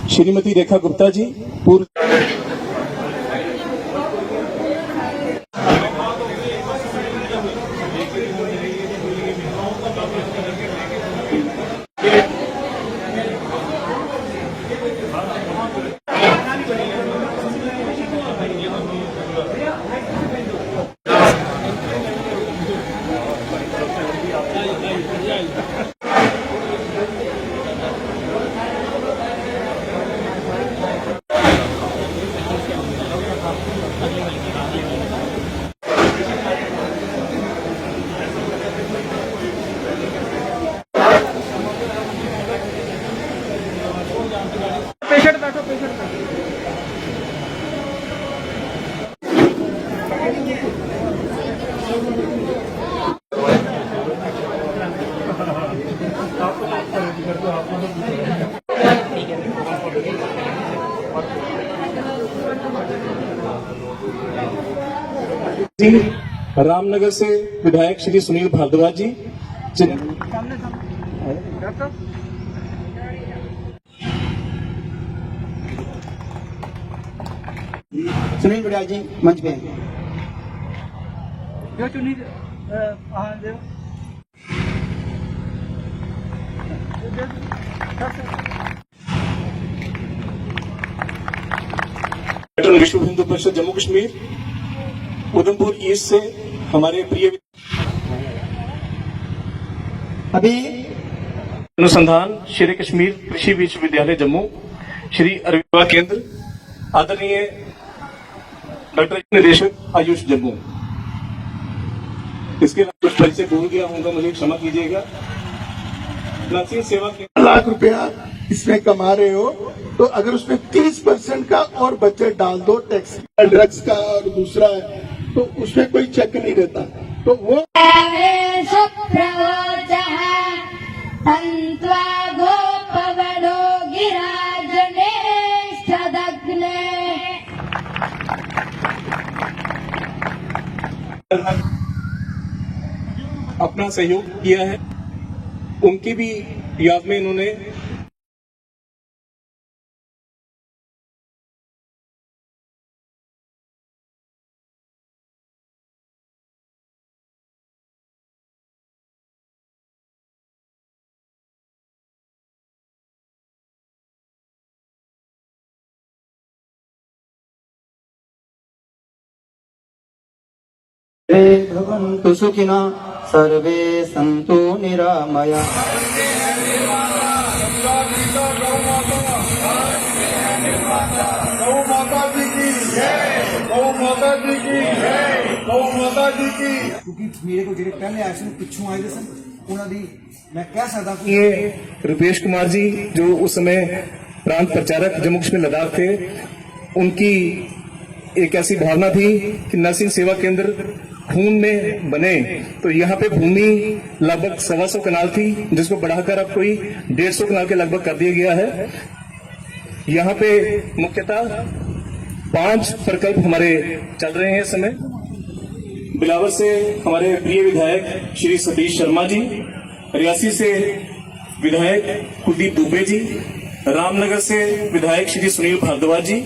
श्रीमती रेखा गुप्ता जी पूर्व पेशेंट बैठो पेशेंट बैठो। रामनगर से विधायक श्री सुनील भारद्वाज जी, सामने डॉक्टर सुनील बड़िया जी मंच पे हैं। जो चुनी हाँ दे विश्व हिंदू परिषद जम्मू कश्मीर उधमपुर ईस्ट से हमारे प्रिय अभी अनुसंधान श्री कश्मीर कृषि विश्वविद्यालय जम्मू श्री अरविंद केंद्र आदरणीय डॉक्टर निदेशक आयुष जम्मू, इसके अलावा कुछ परिचय भूल गया होगा, मुझे क्षमा कीजिएगा। नर्सिंग सेवा के 1 लाख रुपया इसमें कमा रहे हो तो अगर उसमें 30% का और बजट डाल दो टैक्स ड्रग्स का और दूसरा है तो उसमें कोई चेक नहीं रहता तो वो अपना सहयोग किया है, उनकी भी याद में इन्होंने भवन्तु सुखिनः सर्वे सन्तु निरामया। गौ माता जी की जय, गौ माता जी की जय, गौ माता जी की। क्योंकि मेरे को जो पहले आए सन पिछू आए सन उन्होंने मैं कह सकता कि ये रुपेश कुमार जी जो उस समय प्रांत प्रचारक जम्मू कश्मीर लद्दाख थे, उनकी एक ऐसी भावना थी कि नर्सिंग सेवा केंद्र खून में बने, तो यहाँ पे भूमि लगभग 125 कनाल थी जिसको बढ़ाकर अब कोई 150 कनाल के लगभग कर दिया गया है। यहाँ पे मुख्यतः 5 प्रकल्प हमारे चल रहे हैं इस समय। बिलावर से हमारे प्रिय विधायक श्री सतीश शर्मा जी, रियासी से विधायक कुलदीप दुबे जी, रामनगर से विधायक श्री सुनील भारद्वाज जी,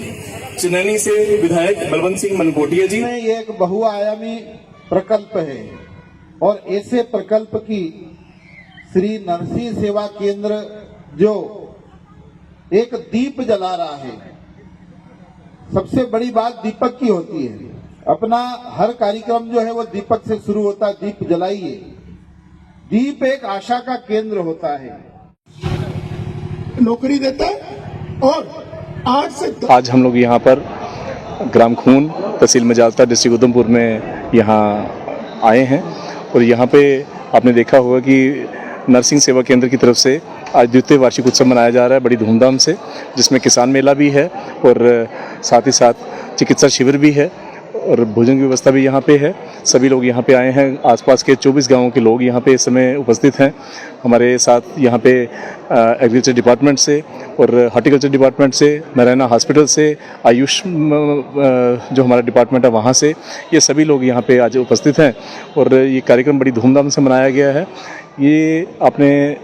चिन्नैनी से विधायक बलवंत सिंह मनकोटिया जी। ये एक बहुआयामी प्रकल्प है और ऐसे प्रकल्प की श्री नरसिंह सेवा केंद्र जो एक दीप जला रहा है, सबसे बड़ी बात दीपक की होती है। अपना हर कार्यक्रम जो है वो दीपक से शुरू होता है, दीप जलाइए। दीप एक आशा का केंद्र होता है, नौकरी देता है। और 8 से 10 आज हम लोग यहाँ पर ग्राम खून तहसील मजालता डिस्ट्रिक्ट उधमपुर में यहाँ आए हैं और यहाँ पे आपने देखा होगा कि नर्सिंग सेवा केंद्र की तरफ से आज द्वितीय वार्षिक उत्सव मनाया जा रहा है बड़ी धूमधाम से, जिसमें किसान मेला भी है और साथ ही साथ चिकित्सा शिविर भी है और भोजन की व्यवस्था भी यहाँ पे है। सभी लोग यहाँ पे आए हैं, आसपास के 24 गांवों के लोग यहाँ पे इस समय उपस्थित हैं। हमारे साथ यहाँ पे एग्रीकल्चर डिपार्टमेंट से और हॉर्टिकल्चर डिपार्टमेंट से, नारायणा हॉस्पिटल से, आयुष जो हमारा डिपार्टमेंट है वहाँ से, ये सभी लोग यहाँ पे आज उपस्थित हैं और ये कार्यक्रम बड़ी धूमधाम से मनाया गया है। ये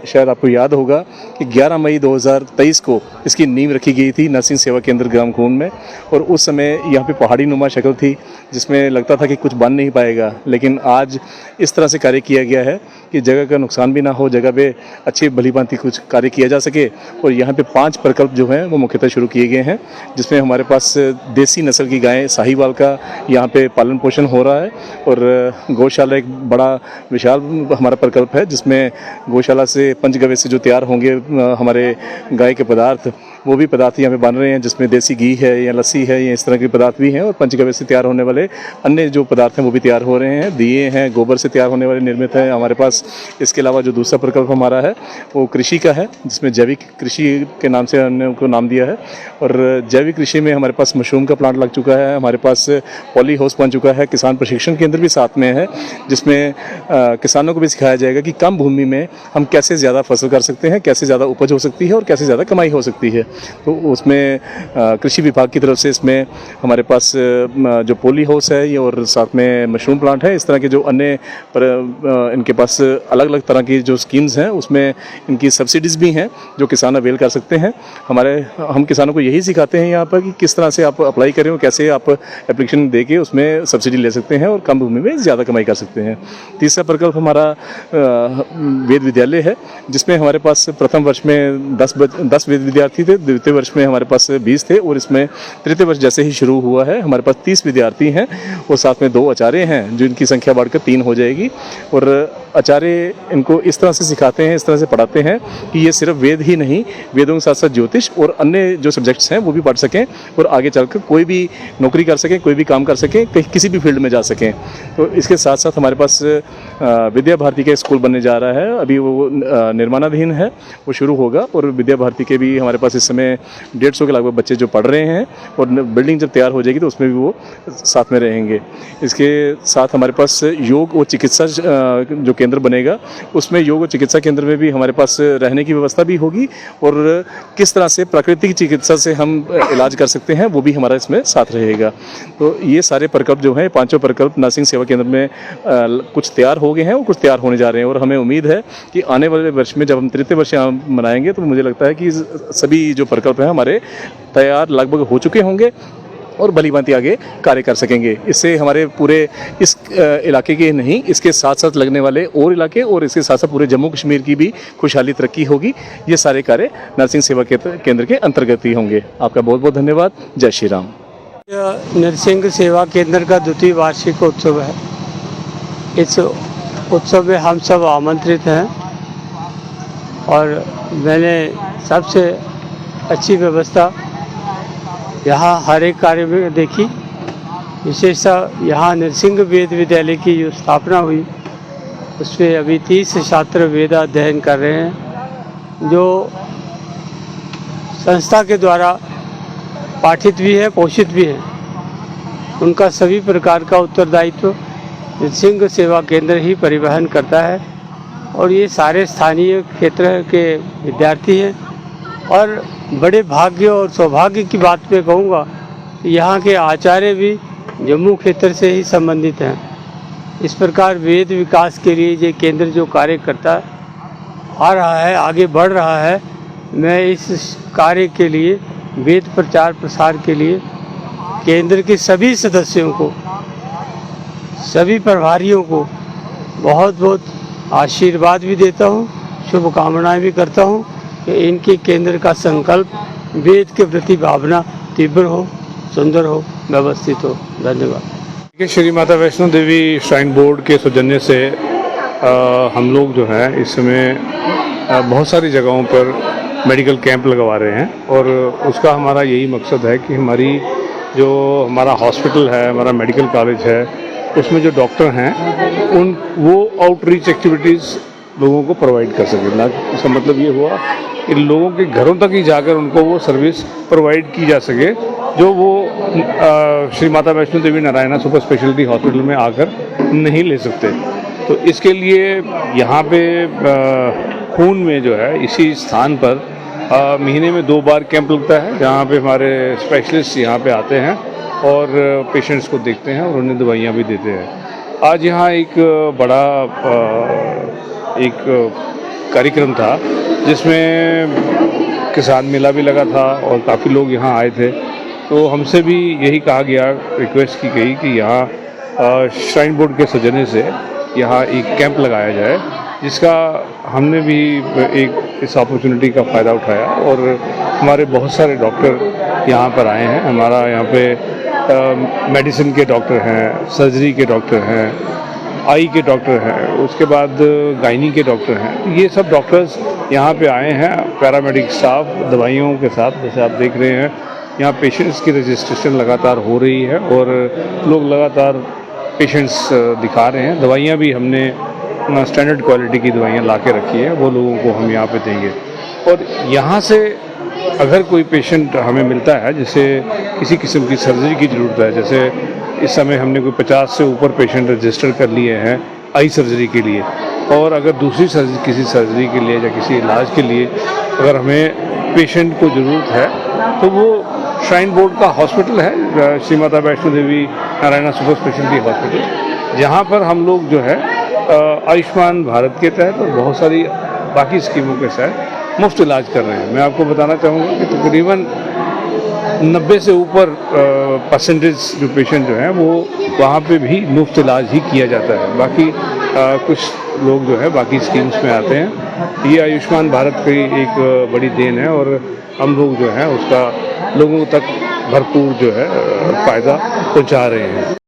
शायद आपको याद होगा कि 11 मई 2023 को इसकी नींव रखी गई थी नरसिंह सेवा केंद्र ग्राम खून में। और उस समय यहाँ पे पहाड़ी नुमा शक्ल थी जिसमें लगता था कि कुछ बन नहीं पाएगा, लेकिन आज इस तरह से कार्य किया गया है कि जगह का नुकसान भी ना हो, जगह पे अच्छी भलीभांति कुछ कार्य किया जा सके। और यहाँ पे 5 प्रकल्प जो हैं वो मुख्यतः शुरू किए गए हैं, जिसमें हमारे पास देसी नस्ल की गायें साहिवाल का यहाँ पे पालन पोषण हो रहा है। और गौशाला एक बड़ा विशाल हमारा प्रकल्प है, जिसमें गौशाला से पंचगव्य से जो तैयार होंगे हमारे गाय के पदार्थ, वो भी पदार्थ यहाँ पे बन रहे हैं, जिसमें देसी घी है या लस्सी है या इस तरह के पदार्थ भी हैं। और पंचगव्य से तैयार होने वाले अन्य जो पदार्थ हैं वो भी तैयार हो रहे हैं। दिए हैं, गोबर से तैयार होने वाले निर्मित हैं हमारे पास। इसके अलावा जो दूसरा प्रकल्प हमारा है वो कृषि का है, जिसमें जैविक कृषि के नाम से हमने उनको नाम दिया है। और जैविक कृषि में हमारे पास मशरूम का प्लांट लग चुका है, हमारे पास पॉली हाउस बन चुका है, किसान प्रशिक्षण केंद्र भी साथ में है, जिसमें किसानों को भी सिखाया जाएगा कि कम भूमि में हम कैसे ज़्यादा फसल कर सकते हैं, कैसे ज़्यादा उपज हो सकती है और कैसे ज़्यादा कमाई हो सकती है। तो उसमें कृषि विभाग की तरफ से इसमें हमारे पास जो पॉली हाउस है ये और साथ में मशरूम प्लांट है, इस तरह के जो अन्य इनके पास अलग अलग तरह की जो स्कीम्स हैं उसमें इनकी सब्सिडीज़ भी हैं जो किसान अवेल कर सकते हैं। हम किसानों को यही सिखाते हैं यहाँ पर कि किस तरह से आप अप्लाई करें और कैसे आप एप्लीकेशन दे के उसमें सब्सिडी ले सकते हैं और कम भूमि में ज़्यादा कमाई कर सकते हैं। तीसरा प्रकल्प हमारा वेद विद्यालय है, जिसमें हमारे पास प्रथम वर्ष में 10 वेद विद्यार्थी थे, द्वितीय वर्ष में हमारे पास 20 थे और इसमें तृतीय वर्ष जैसे ही शुरू हुआ है हमारे पास 30 विद्यार्थी हैं और साथ में 2 आचार्य हैं, जो इनकी संख्या बढ़कर 3 हो जाएगी। और आचार्य इनको इस तरह से सिखाते हैं, इस तरह से पढ़ाते हैं कि ये सिर्फ वेद ही नहीं, वेदों के साथ साथ ज्योतिष और अन्य जो सब्जेक्ट्स हैं वो भी पढ़ सकें और आगे चलकर कोई भी नौकरी कर सकें, कोई भी काम कर सकें, कहीं किसी भी फील्ड में जा सकें। तो इसके साथ साथ हमारे पास विद्या भारती का स्कूल बनने जा रहा है, अभी वो निर्माणाधीन है, वो शुरू होगा। और विद्या भारती के भी हमारे पास इस समय 150 के लगभग बच्चे जो पढ़ रहे हैं और बिल्डिंग जब तैयार हो जाएगी तो उसमें भी वो साथ में रहेंगे। इसके साथ हमारे पास योग और चिकित्सा जो केंद्र बनेगा, उसमें योग और चिकित्सा केंद्र में भी हमारे पास रहने की व्यवस्था भी होगी और किस तरह से प्राकृतिक चिकित्सा से हम इलाज कर सकते हैं वो भी हमारा इसमें साथ रहेगा। तो ये सारे प्रकल्प जो हैं, 5 प्रकल्प नरसिंह सेवा केंद्र में कुछ तैयार हो गए हैं और कुछ तैयार होने जा रहे हैं। और हमें उम्मीद है कि आने वाले वर्ष में जब हम तृतीय वर्ष यहाँ मनाएंगे तो मुझे लगता है कि सभी जो प्रकल्प हैं हमारे तैयार लगभग हो चुके होंगे और भलीभांति आगे कार्य कर सकेंगे। इससे हमारे पूरे इस इलाके के नहीं, इसके साथ साथ लगने वाले और इलाके और इसके साथ साथ पूरे जम्मू कश्मीर की भी खुशहाली तरक्की होगी। ये सारे कार्य नरसिंह सेवा केंद्र के अंतर्गत ही होंगे। आपका बहुत बहुत धन्यवाद। जय श्री राम। नरसिंह सेवा केंद्र का द्वितीय वार्षिक उत्सव है। इस उत्सव में हम सब आमंत्रित हैं और मैंने सबसे अच्छी व्यवस्था यहाँ हर एक कार्य में देखी। विशेषतः यहाँ नरसिंह वेद विद्यालय की जो स्थापना हुई उस पर अभी 30 छात्र वेद अध्ययन कर रहे हैं, जो संस्था के द्वारा पाठित भी है, पोषित भी है। उनका सभी प्रकार का उत्तरदायित्व नरसिंह सेवा केंद्र ही परिवहन करता है और ये सारे स्थानीय क्षेत्र के विद्यार्थी हैं। और बड़े भाग्य और सौभाग्य की बात मैं कहूँगा, यहाँ के आचार्य भी जम्मू क्षेत्र से ही संबंधित हैं। इस प्रकार वेद विकास के लिए ये केंद्र जो कार्य करता आ रहा है, आगे बढ़ रहा है, मैं इस कार्य के लिए, वेद प्रचार प्रसार के लिए केंद्र के सभी सदस्यों को, सभी प्रभारियों को बहुत बहुत आशीर्वाद भी देता हूँ, शुभकामनाएं भी करता हूँ कि इनके केंद्र का संकल्प वेद के प्रति भावना तीव्र हो, सुंदर हो, व्यवस्थित हो। धन्यवाद। श्री माता वैष्णो देवी श्राइन बोर्ड के सौजन्य से हम लोग जो है इस समय बहुत सारी जगहों पर मेडिकल कैंप लगवा रहे हैं और उसका हमारा यही मकसद है कि हमारा हॉस्पिटल है, हमारा मेडिकल कॉलेज है, उसमें जो डॉक्टर हैं वो आउटरीच एक्टिविटीज़ लोगों को प्रोवाइड कर सकें। ना इसका मतलब ये हुआ कि लोगों के घरों तक ही जाकर उनको वो सर्विस प्रोवाइड की जा सके जो वो Shri Mata Vaishno Devi Narayana super speciality hospital में आकर नहीं ले सकते। तो इसके लिए यहाँ पे खून में जो है इसी स्थान पर महीने में 2 बार कैंप लगता है, जहाँ पे हमारे स्पेशलिस्ट यहाँ पे आते हैं और पेशेंट्स को देखते हैं और उन्हें दवाइयाँ भी देते हैं। आज यहाँ एक बड़ा एक कार्यक्रम था जिसमें किसान मेला भी लगा था और काफ़ी लोग यहाँ आए थे। तो हमसे भी यही कहा गया, रिक्वेस्ट की गई कि यहाँ श्राइन बोर्ड के सौजन्य से यहाँ एक कैंप लगाया जाए, जिसका हमने भी एक इस अपॉर्चुनिटी का फ़ायदा उठाया और हमारे बहुत सारे डॉक्टर यहाँ पर आए हैं। हमारा यहाँ पे मेडिसिन के डॉक्टर हैं, सर्जरी के डॉक्टर हैं, आई के डॉक्टर हैं, उसके बाद गायनी के डॉक्टर हैं। ये सब डॉक्टर्स यहाँ पे आए हैं, पैरामेडिक स्टाफ दवाइयों के साथ। जैसे आप देख रहे हैं यहाँ पेशेंट्स की रजिस्ट्रेशन लगातार हो रही है और लोग लगातार पेशेंट्स दिखा रहे हैं। दवाइयाँ भी हमने स्टैंडर्ड क्वालिटी की दवाइयाँ ला के रखी है, वो लोगों को हम यहाँ पे देंगे। और यहाँ से अगर कोई पेशेंट हमें मिलता है जिसे किसी किस्म की सर्जरी की ज़रूरत है, जैसे इस समय हमने कोई 50 से ऊपर पेशेंट रजिस्टर कर लिए हैं आई सर्जरी के लिए, और अगर दूसरी सर्जरी किसी सर्जरी के लिए या किसी इलाज के लिए अगर हमें पेशेंट को ज़रूरत है तो वो श्राइन बोर्ड का हॉस्पिटल है, Shri Mata Vaishno Devi Narayana super speciality hospital, जहाँ पर हम लोग जो है आयुष्मान भारत के तहत और बहुत सारी बाकी स्कीमों के तहत मुफ्त इलाज कर रहे हैं। मैं आपको बताना चाहूँगा कि तकरीबन 90 से ऊपर परसेंटेज जो पेशेंट जो हैं वो वहाँ पे भी मुफ्त इलाज ही किया जाता है। बाकी कुछ लोग जो है बाकी स्कीम्स में आते हैं। ये आयुष्मान भारत की एक बड़ी देन है और हम लोग जो है उसका लोगों तक भरपूर जो है फ़ायदा पहुँचा रहे हैं।